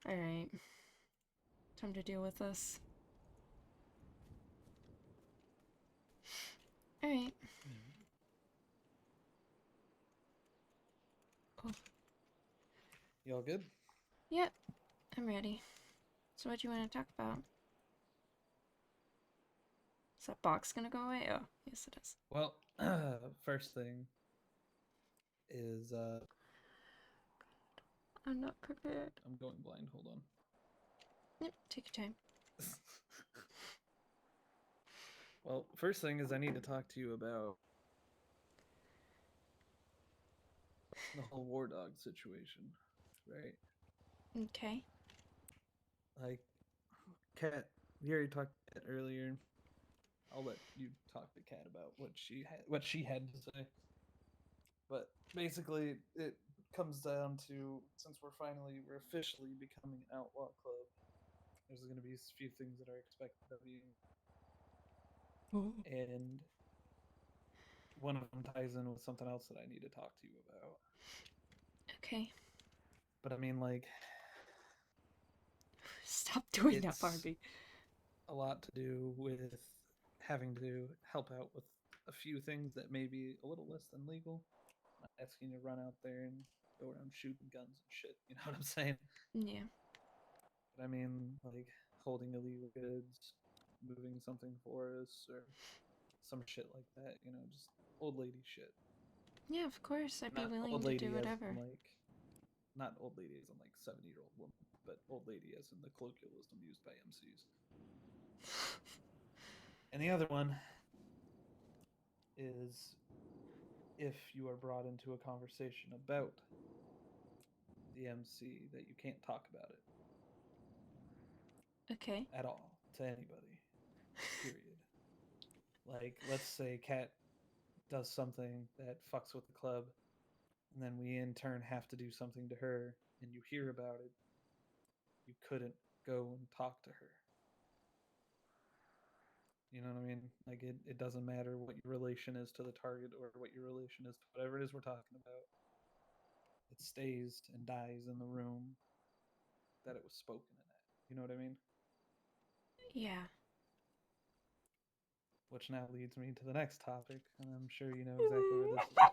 Alright. Time to deal with this. Alright. Cool. You all good? Yep, I'm ready. So what do you want to talk about? Is that box gonna go away? Oh, yes it is. Well, first thing is I'm not prepared. I'm going blind. Hold on. Yep, take your time. Well, first thing is I need to talk to you about the whole war dog situation, right? Okay. Like, Kat, you already talked to Kat earlier. I'll let you talk to Kat about what she had to say. But basically, it comes down to, since we're officially becoming an outlaw club. There's going to be a few things that are expected of you, and one of them ties in with something else that I need to talk to you about. Okay. But I mean, like, Stop doing that, it's Barbie. a lot to do with having to help out with a few things that may be a little less than legal. I'm not asking you to run out there and go around shooting guns and shit. You know what I'm saying? Yeah. But I mean, like, holding illegal goods, moving something for us, or some shit like that. You know, just old lady shit. Yeah, of course. I'd be Not willing old to do lady as in whatever. like, not old lady as in like 70-year-old woman, but old lady as in the colloquialism used by MCs. And the other one is, if you are brought into a conversation about the MC, that you can't talk about it Okay. at all to anybody. Period. Like, let's say Kat does something that fucks with the club, and then we in turn have to do something to her, and you hear about it, you couldn't go and talk to her. You know what I mean? Like, it doesn't matter what your relation is to the target or what your relation is to whatever it is we're talking about. It stays and dies in the room that it was spoken in at. You know what I mean? Yeah. Which now leads me to the next topic, and I'm sure you know exactly where this is at.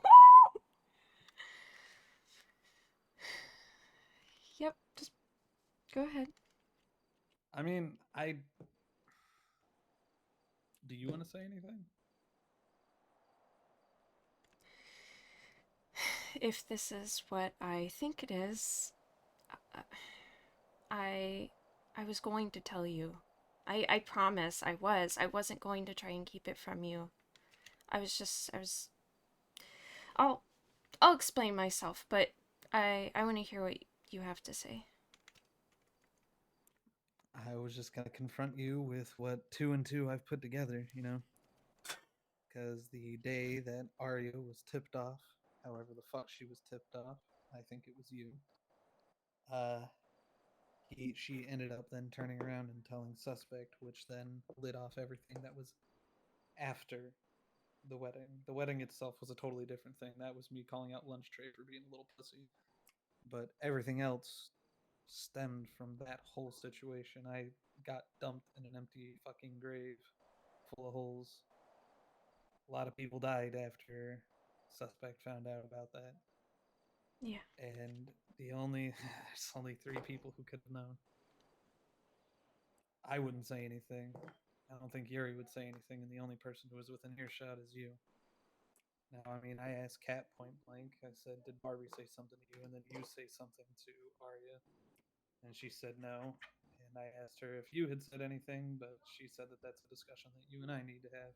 Yep, just go ahead. I mean, I do you want to say anything? If this is what I think it is, uh, I I was going to tell you. I promise I was. I wasn't going to try and keep it from you. I was I'll I'll explain myself, but I want to hear what you have to say. I was just gonna confront you with what two and two I've put together, you know? Because the day that Arya was tipped off, however the fuck she was tipped off, I think it was you. Uh, she ended up then turning around and telling suspect, which then lit off everything that was after the wedding. The wedding itself was a totally different thing. That was me calling out Lunch Tray for being a little pussy. But everything else stemmed from that whole situation. I got dumped in an empty fucking grave full of holes. A lot of people died after suspect found out about that. Yeah. And there's only three people who could have known. I wouldn't say anything. I don't think Yuri would say anything, and the only person who was within earshot is you. Now, I mean, I asked Kat point blank. I said, "Did Barbie say something to you?" And then you say something to Arya, and she said no. And I asked her if you had said anything, but she said that that's a discussion that you and I need to have,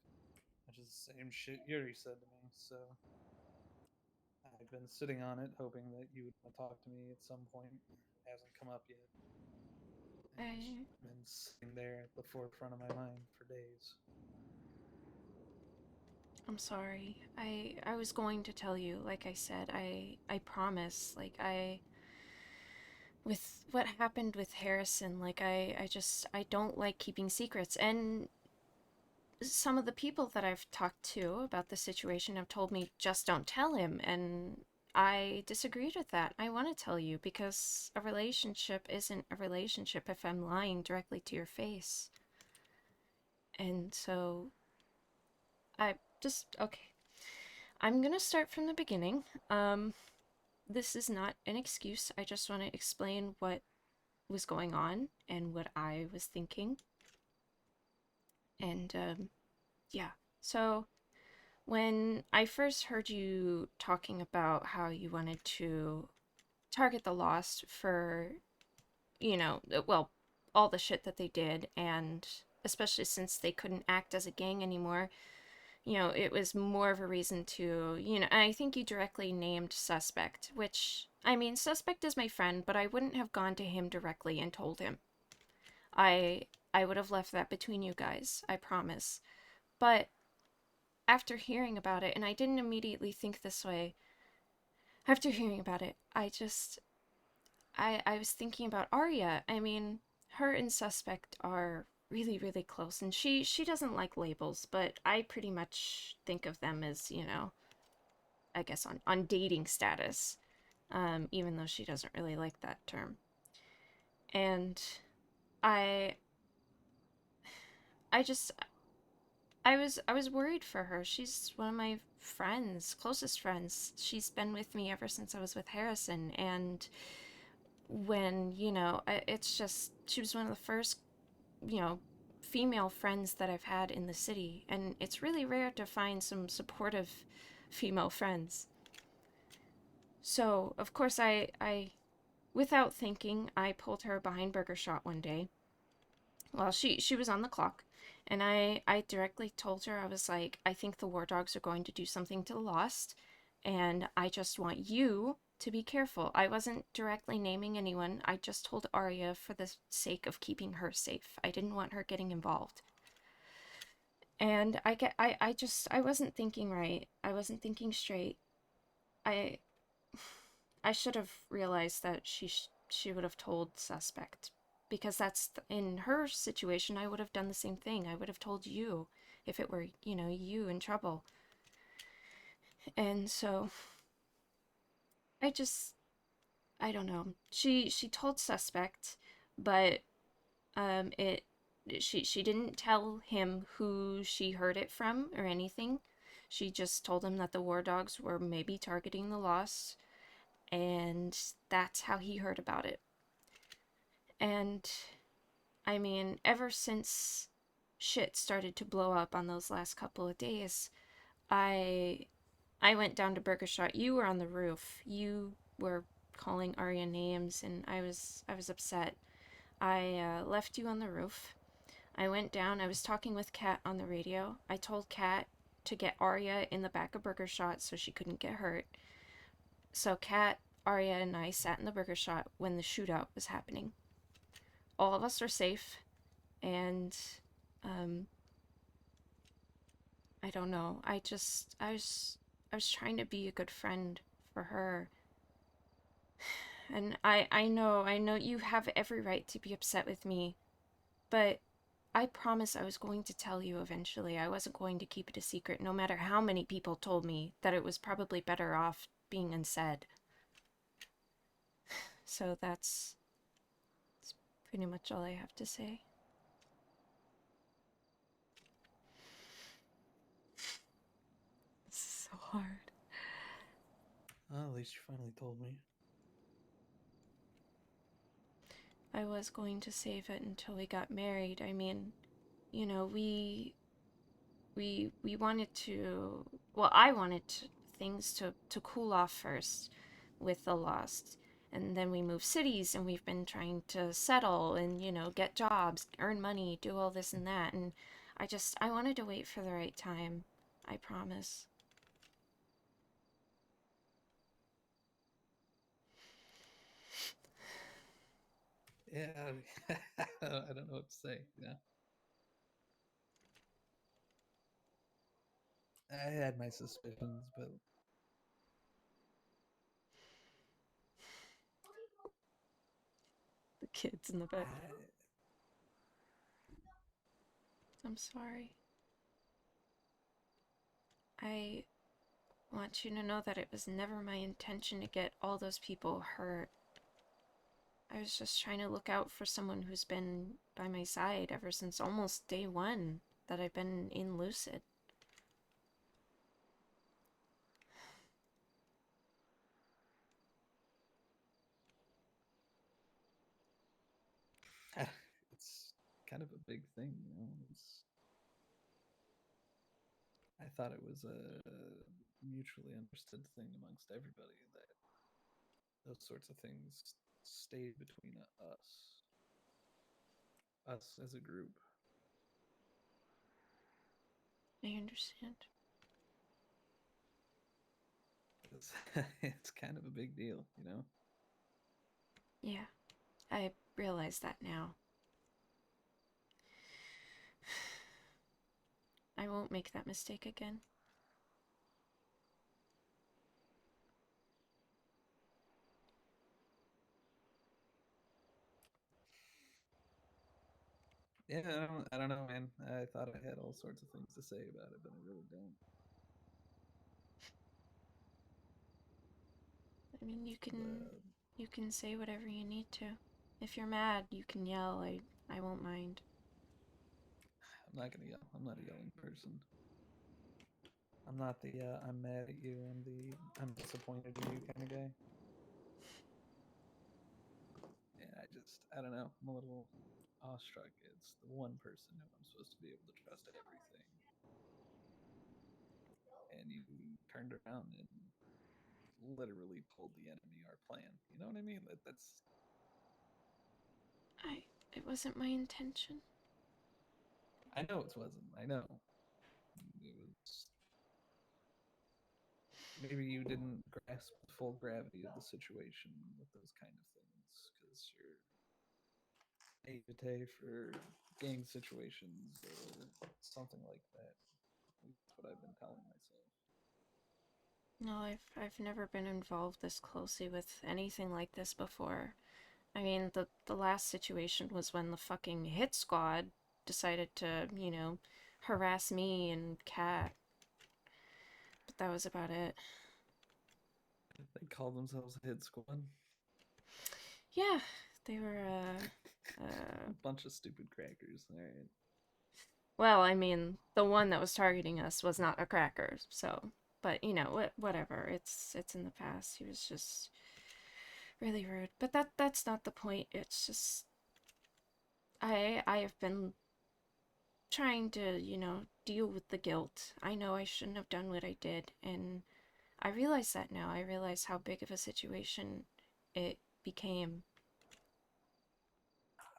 which is the same shit Yuri said to me. So I've been sitting on it, hoping that you would want to talk to me at some point. It hasn't come up yet. And it's I been sitting there at the forefront of my mind for days. I'm sorry. I was going to tell you, like I said, I promise. Like I with what happened with Harrison, like I just I don't like keeping secrets. And some of the people that I've talked to about the situation have told me just don't tell him, and I disagreed with that. I want to tell you because a relationship isn't a relationship if I'm lying directly to your face. And so I just, okay. I'm gonna start from the beginning. Um, this is not an excuse. I just want to explain what was going on and what I was thinking. And yeah. So when I first heard you talking about how you wanted to target the Lost for, well, all the shit that they did, and especially since they couldn't act as a gang anymore, it was more of a reason to, and I think you directly named Suspect, which, I mean, Suspect is my friend, but I wouldn't have gone to him directly and told him. I I would have left that between you guys, I promise. But after hearing about it, and I didn't immediately think this way, after hearing about it, I was thinking about Arya. I mean, her and Suspect are really, really close, and she doesn't like labels, but I pretty much think of them as, I guess on dating status, even though she doesn't really like that term. And I I just I was worried for her. She's one of my friends, closest friends. She's been with me ever since I was with Harrison, and when, it's just she was one of the first, you know, female friends that I've had in the city, and it's really rare to find some supportive female friends. So, of course, I without thinking, I pulled her behind Burger Shot one day. Well, she was on the clock, and I directly told her, I was like, I think the War Dogs are going to do something to the Lost, and I just want you to be careful. I wasn't directly naming anyone. I just told Arya for the sake of keeping her safe. I didn't want her getting involved. And I wasn't thinking right. I wasn't thinking straight. I I should have realized that she would have told Suspect, because in her situation. I would have done the same thing. I would have told you if it were, you in trouble. And so I just I don't know. She told Suspect, but it she didn't tell him who she heard it from or anything. She just told him that the War Dogs were maybe targeting the Lost, and that's how he heard about it. And I mean, ever since shit started to blow up on those last couple of days, I I went down to Burger Shot. You were on the roof. You were calling Arya names, and I was upset. I left you on the roof. I went down. I was talking with Kat on the radio. I told Kat to get Arya in the back of Burger Shot so she couldn't get hurt. So Kat, Arya, and I sat in the Burger Shot when the shootout was happening. All of us are safe, and um, I don't know. I was trying to be a good friend for her. And I know you have every right to be upset with me, but I promise I was going to tell you eventually. I wasn't going to keep it a secret, no matter how many people told me that it was probably better off being unsaid. So that's pretty much all I have to say. This is so hard. Well, at least you finally told me. I was going to save it until we got married. I mean, we wanted to, well, I wanted things to cool off first with the Lost, and then we moved cities, and we've been trying to settle and, get jobs, earn money, do all this and that. And I wanted to wait for the right time. I promise. Yeah, I don't know what to say. I had my suspicions, but The kids in the bed. I, I'm sorry. I I want you to know that it was never my intention to get all those people hurt. I was just trying to look out for someone who's been by my side ever since almost day one that I've been in Lucid. It's kind of a big thing, you know. I thought it was a mutually understood thing amongst everybody that those sorts of things stayed between us as a group. I understand. It's, it's kind of a big deal, you know. Yeah, I realize that now. I won't make that mistake again. Yeah, I don't know, man. I thought I had all sorts of things to say about it, but I really don't. I mean, The you can say whatever you need to. If you're mad, you can yell. I won't mind. I'm not gonna yell. I'm not a yelling person. I'm not the I'm mad at you. I'm disappointed in you kind of guy. And I don't know. I'm a little awestruck. It's the one person who I'm supposed to be able to trust everything, and you turned around and literally told the enemy our plan. You know what I mean? That's I it wasn't my intention. I know it wasn't. I know it was. Maybe you didn't grasp the full gravity of the situation with those kind of things because you're naivete for gang situations or something like that. That's what I've been telling myself. No, I've never been involved this closely with anything like this before. I mean, the last situation was when the fucking hit squad decided to, harass me and Kat. But that was about it. They call themselves a hit squad. Yeah, they were A bunch of stupid crackers. All right. well, I mean, the one that was targeting us was not a cracker, so but whatever. It's in the past. He was just really rude. But that's not the point. It's just I have been trying to, deal with the guilt. I know I shouldn't have done what I did, and I realize that now. I realize how big of a situation it became.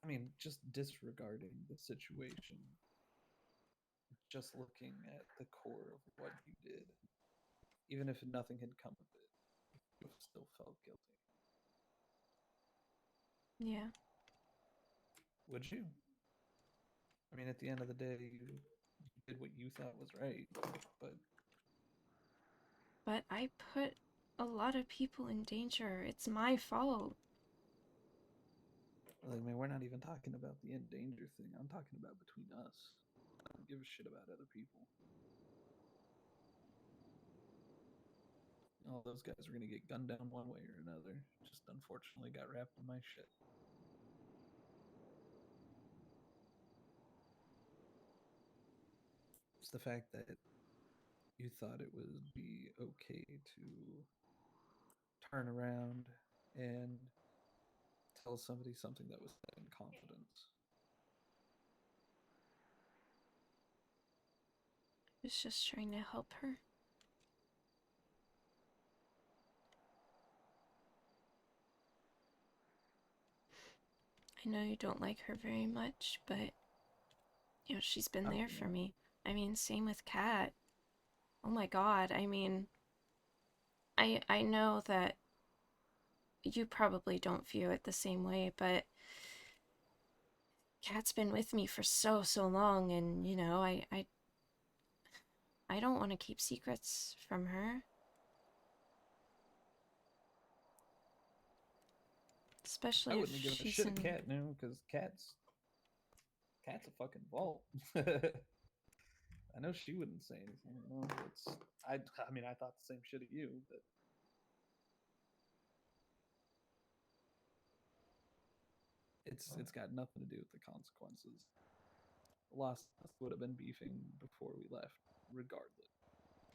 I mean, just disregarding the situation, just looking at the core of what you did, even if nothing had come of it, you still felt guilty. Yeah. Would you? I mean, at the end of the day, you did what you thought was right, but But I put a lot of people in danger. It's my fault. I mean, we're not even talking about the in danger thing. I'm talking about between us. I don't give a shit about other people. All those guys are gonna get gunned down one way or another. Just unfortunately got wrapped in my shit. It's the fact that you thought it would be okay to turn around and tell somebody something that was said in confidence. I was just trying to help her. I know you don't like her very much, but she's been How there can you for not? me. I mean, same with Kat. Oh my god. I mean, I know that you probably don't view it the same way, but Kat's been with me for so long, and I don't want to keep secrets from her, I especially if wouldn't have given a she's shit at in. Cat now because Cat's a fucking vault. I know she wouldn't say anything. You know, it's I mean, I thought the same shit of you, but it's got nothing to do with the consequences. Lost would have been beefing before we left, regardless,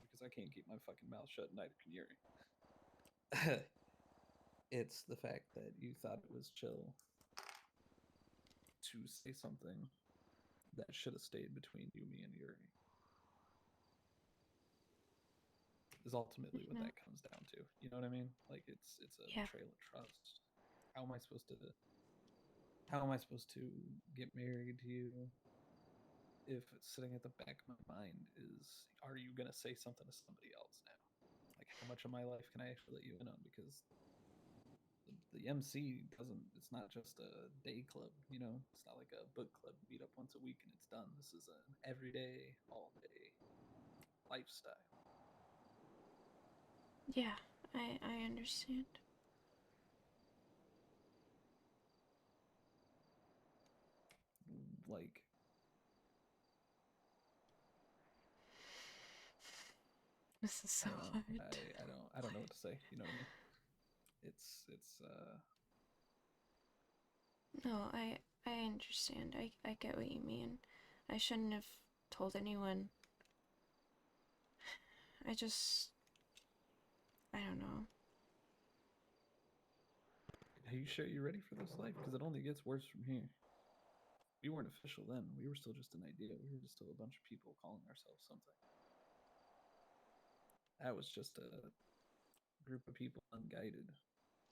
because I can't keep my fucking mouth shut. Neither can Yuri. It's the fact that you thought it was chill to say something that should have stayed between you, me, and Yuri. Is ultimately what No. that comes down to. You know what I mean? Like it's a Yeah. betrayal of trust. How am I supposed to how am I supposed to get married to you if sitting at the back of my mind is, are you gonna say something to somebody else now? Like, how much of my life can I actually let you in on? Because the MC doesn't. It's not just a day club. You know, it's not like a book club. Meet up once a week and it's done. This is an everyday, all day lifestyle. Yeah. I understand. Like, This is I so don't know. hard. I don't know what to say. You know what I mean? It's. No, I understand. I get what you mean. I shouldn't have told anyone. I just I don't know. Are you sure you're ready for this life? Because it only gets worse from here. We weren't official then. We were still just an idea. We were just still a bunch of people calling ourselves something. That was just a group of people unguided.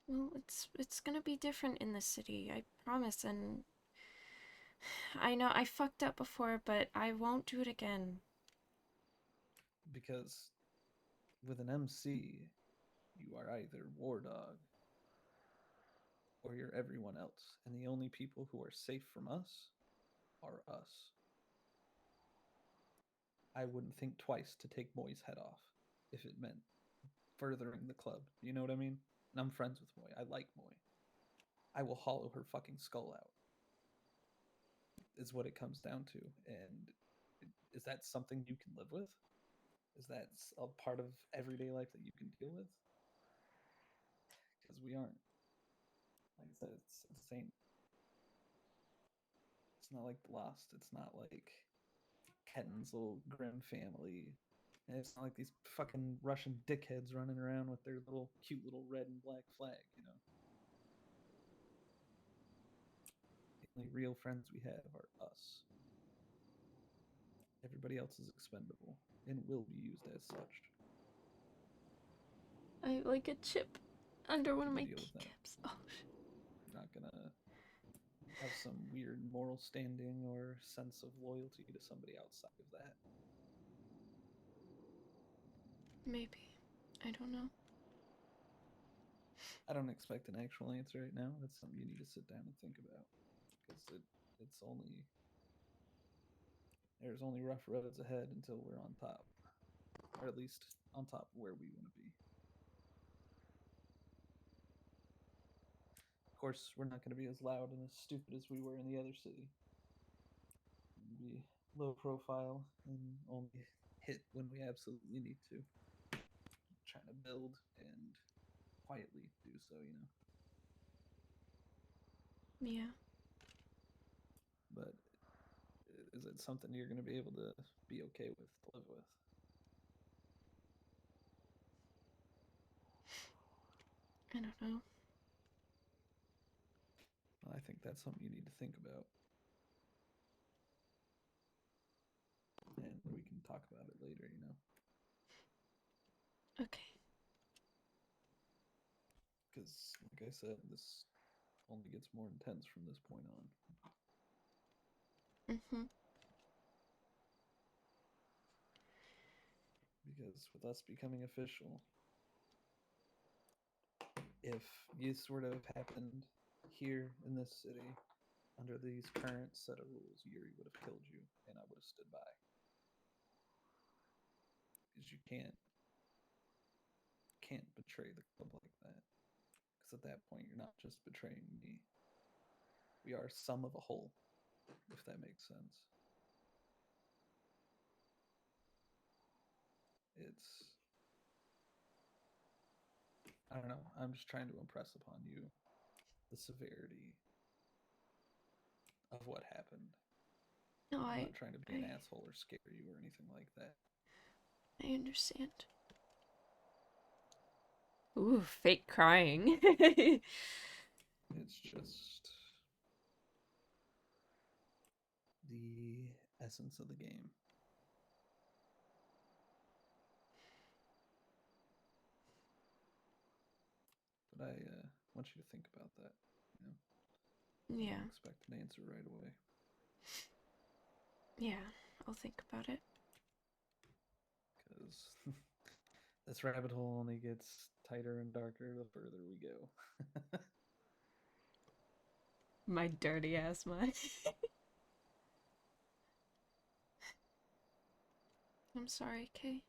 Well, it's gonna be different in the city, I promise, and I know I fucked up before, but I won't do it again. Because with an MC, you are either War Dog or you're everyone else. And the only people who are safe from us are us. I wouldn't think twice to take Moy's head off if it meant furthering the club. You know what I mean? And I'm friends with Moy. I like Moy. I will hollow her fucking skull out, is what it comes down to. And is that something you can live with? Is that a part of everyday life that you can deal with? Because we aren't. Like I said, it's ain't. It's not like Lost. It's not like Kenton's little Grimm family. And it's not like these fucking Russian dickheads running around with their little cute little red and black flag. You know, the only real friends we have are us. Everybody else is expendable and will be used as such. I like a chip under one of You my deal with that. keycaps. Oh, You're not gonna have some weird moral standing or sense of loyalty to somebody outside of that. maybe. I don't know. I don't expect an actual answer right now. That's something you need to sit down and think about because it's only there's only rough roads ahead until we're on top, or at least on top of where we want to be. Of course, we're not going to be as loud and as stupid as we were in the other city. We'll be low profile and only hit when we absolutely need to. Trying to build and quietly do so, you know. Yeah. But is it something you're going to be able to be okay with, to live with? I don't know. I think that's something you need to think about, and we can talk about it later. You know, Okay. because like I said, this only gets more intense from this point on. Mhm. Because with us becoming official, if this were to have happened here in this city under these current set of rules, Yuri would have killed you, and I would have stood by. Because you can't betray the club like that. Because at that point, you're not just betraying me. We are sum of a whole, if that makes sense. It's, I don't know. I'm just trying to impress upon you the severity of what happened. No, I'm not trying to be an I, asshole or scare you or anything like that. I understand. Ooh, fake crying. It's just the essence of the game. But I want you to think about that. You know, I Yeah, don't expect an answer right away yeah, I'll think about it. because this rabbit hole only gets tighter and darker the further we go. My dirty ass mind. I'm sorry, Kay.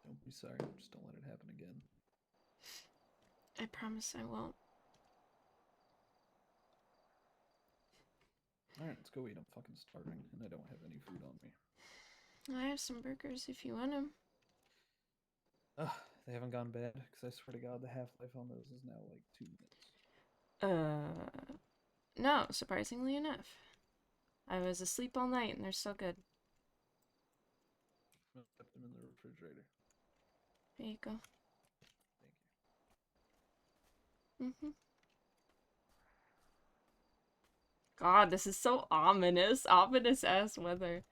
Don't be sorry. Just don't let it happen again. I promise I won't. All right, let's go eat. I'm fucking starving and I don't have any food on me. I have some burgers if you want them. Ugh, they haven't gone bad because I swear to God, the half life on those is now like 2 minutes. No, surprisingly enough. I was asleep all night and they're still good. I'm gonna put them in the refrigerator. There you go. Thank you. Mm-hmm. God, this is so ominous. Ominous ass weather.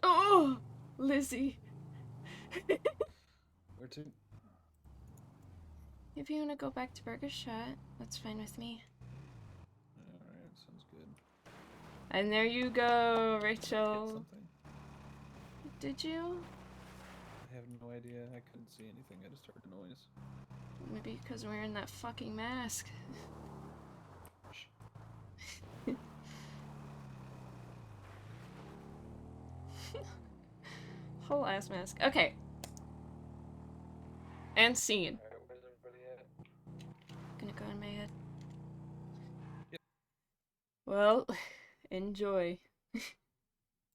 Oh, Lizzie. Where to? If you want to go back to Burger Shot, that's fine with me. All right, sounds good. And there you go, I hit Rachel. something. Did you? I have no idea. I couldn't see anything. I just heard a noise. Maybe because we're in that fucking mask. Whole ass mask. Okay. And scene. All right, where's everybody at? Gonna go in my head. Yep. Well, enjoy.